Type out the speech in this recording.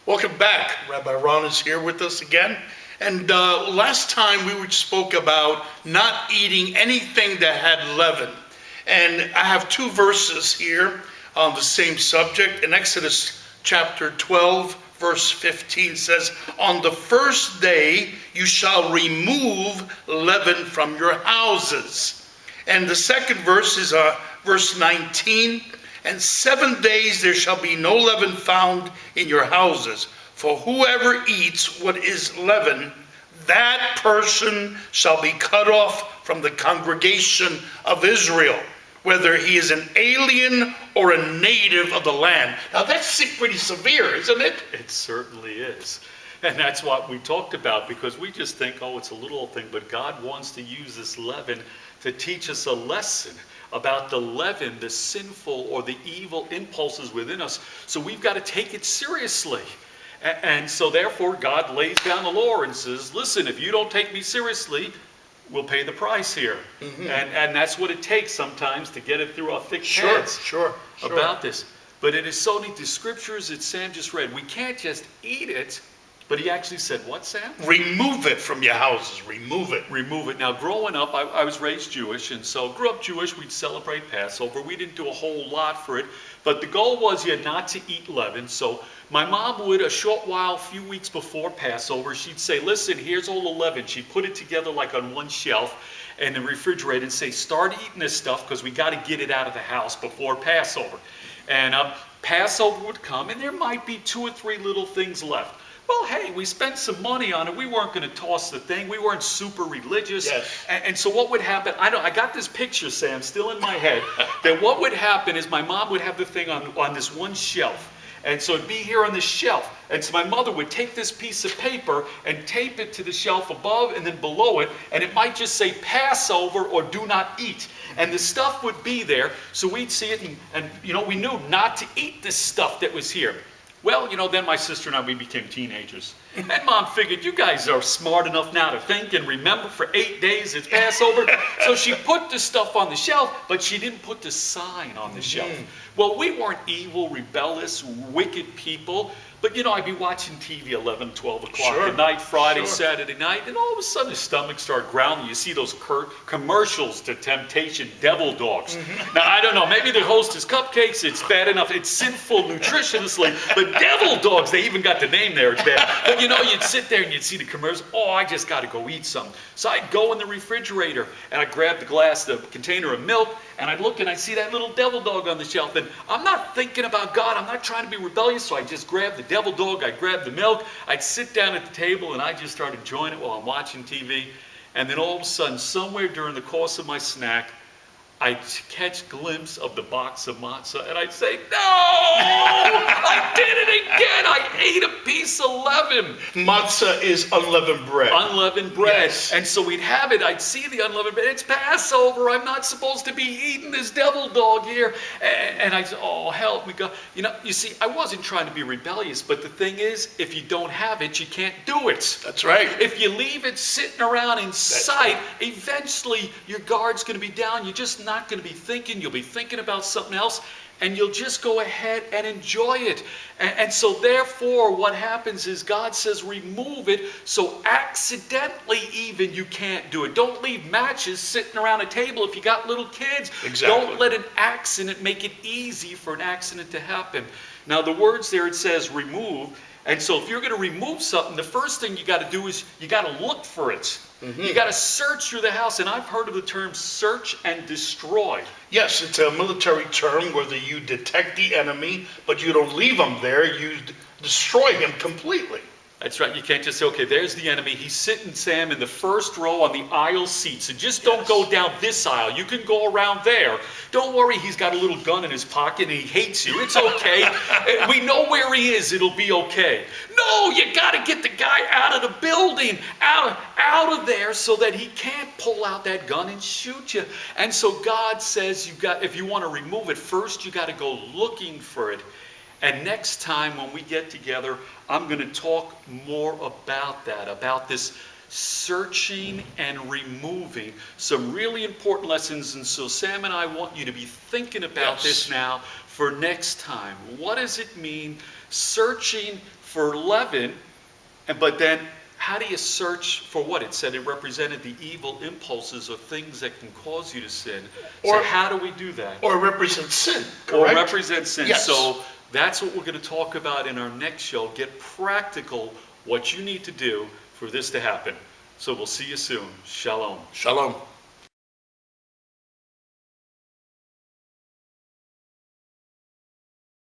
Welcome back. Rabbi Ron is here with us again. And last time we spoke about not eating anything that had leaven. And I have two verses here on the same subject. In Exodus chapter 12, verse 15 says, "On the first day you shall remove leaven from your houses." And the second verse is verse 19. "And 7 days there shall be no leaven found in your houses. For whoever eats what is leavened, that person shall be cut off from the congregation of Israel, whether he is an alien or a native of the land." Now that's pretty severe, isn't it? It certainly is. And that's what we talked about, because we just think, oh, it's a little thing, but God wants to use this leaven to teach us a lesson about the leaven, the sinful or the evil impulses within us. So we've got to take it seriously. And so therefore God lays down the law and says, listen, if you don't take me seriously, we'll pay the price here. Mm-hmm. And that's what it takes sometimes to get it through our thick heads about this. But it is so neat. The scriptures that Sam just read, we can't just eat it. But he actually said, what, Sam? Remove it from your houses. Remove it. Remove it. Now, growing up, I was raised Jewish, and so grew up Jewish. We'd celebrate Passover. We didn't do a whole lot for it, but the goal was not to eat leaven. So my mom would, a few weeks before Passover, she'd say, listen, here's all the leaven. She'd put it together like on one shelf in the refrigerator and say, start eating this stuff because we got to get it out of the house before Passover. And Passover would come, and there might be 2 or 3 little things left. Well, hey, we spent some money on it. We weren't going to toss the thing. We weren't super religious. Yes. And so what would happen, I got this picture, Sam, still in my head, that what would happen is my mom would have the thing on this one shelf. And so it'd be here on the shelf. And so my mother would take this piece of paper and tape it to the shelf above and then below it. And it might just say Passover or do not eat. And the stuff would be there. So we'd see it and we knew not to eat this stuff that was here. Well, then my sister and I, we became teenagers. And Mom figured, you guys are smart enough now to think and remember for 8 days it's Passover. So she put the stuff on the shelf, but she didn't put the sign on the shelf. Well, we weren't evil, rebellious, wicked people. But, I'd be watching TV 11, 12 o'clock at night, Friday, Saturday night, and all of a sudden his stomach started growling. You see those commercials to temptation, devil dogs. Mm-hmm. Now, I don't know, maybe the Hostess cupcakes, it's bad enough. It's sinful nutritionally, but devil dogs, they even got the name there, it's bad. But, you'd sit there and you'd see the commercials. Oh, I just got to go eat something. So I'd go in the refrigerator, and I'd grab the container of milk, and I'd look and I'd see that little devil dog on the shelf. And I'm not thinking about God. I'm not trying to be rebellious, so I just grabbed the devil dog, I'd grab the milk, I'd sit down at the table and I just start enjoying it while I'm watching TV. And then all of a sudden, somewhere during the course of my snack, I'd catch a glimpse of the box of matzah and I'd say, no, I did it again. I ate a piece of leaven. Matzah is unleavened bread. Unleavened bread. Yes. And so we'd have it. I'd see the unleavened bread. It's Passover. I'm not supposed to be eating this devil dog here. And I'd say, oh, help me, God. You see, I wasn't trying to be rebellious, but the thing is, if you don't have it, you can't do it. That's right. If you leave it sitting around in sight, eventually your guard's going to be down. You're just not going to be thinking. You'll be thinking about something else, and you'll just go ahead and enjoy it. And so therefore what happens is God says remove it, so accidentally even you can't do it. Don't leave matches sitting around a table if you got little kids. Exactly. Don't let an accident make it easy for an accident to happen. Now the words there, it says remove. And so if you're going to remove something, the first thing you got to do is you got to look for it. Mm-hmm. You got to search through the house. And I've heard of the term search and destroy. Yes, it's a military term where you detect the enemy, but you don't leave him there. You destroy him completely. That's right. You can't just say, okay, there's the enemy. He's sitting, Sam, in the first row on the aisle seats. And just don't go down this aisle. You can go around there. Don't worry, he's got a little gun in his pocket and he hates you. It's okay. We know where he is. It'll be okay. No, you got to get the guy out of the building, out of there so that he can't pull out that gun and shoot you. And so God says, if you want to remove it, first you got to go looking for it. And next time when we get together, I'm going to talk more about that, about this searching and removing, some really important lessons. And so Sam and I want you to be thinking about this now for next time. What does it mean, searching for leaven, but then how do you search for what? It said it represented the evil impulses or things that can cause you to sin. So Or- how do we do that? Or represent sin, Or correct? represent sin. Yes. So that's what we're going to talk about in our next show. Get practical, what you need to do for this to happen. So we'll see you soon. Shalom. Shalom.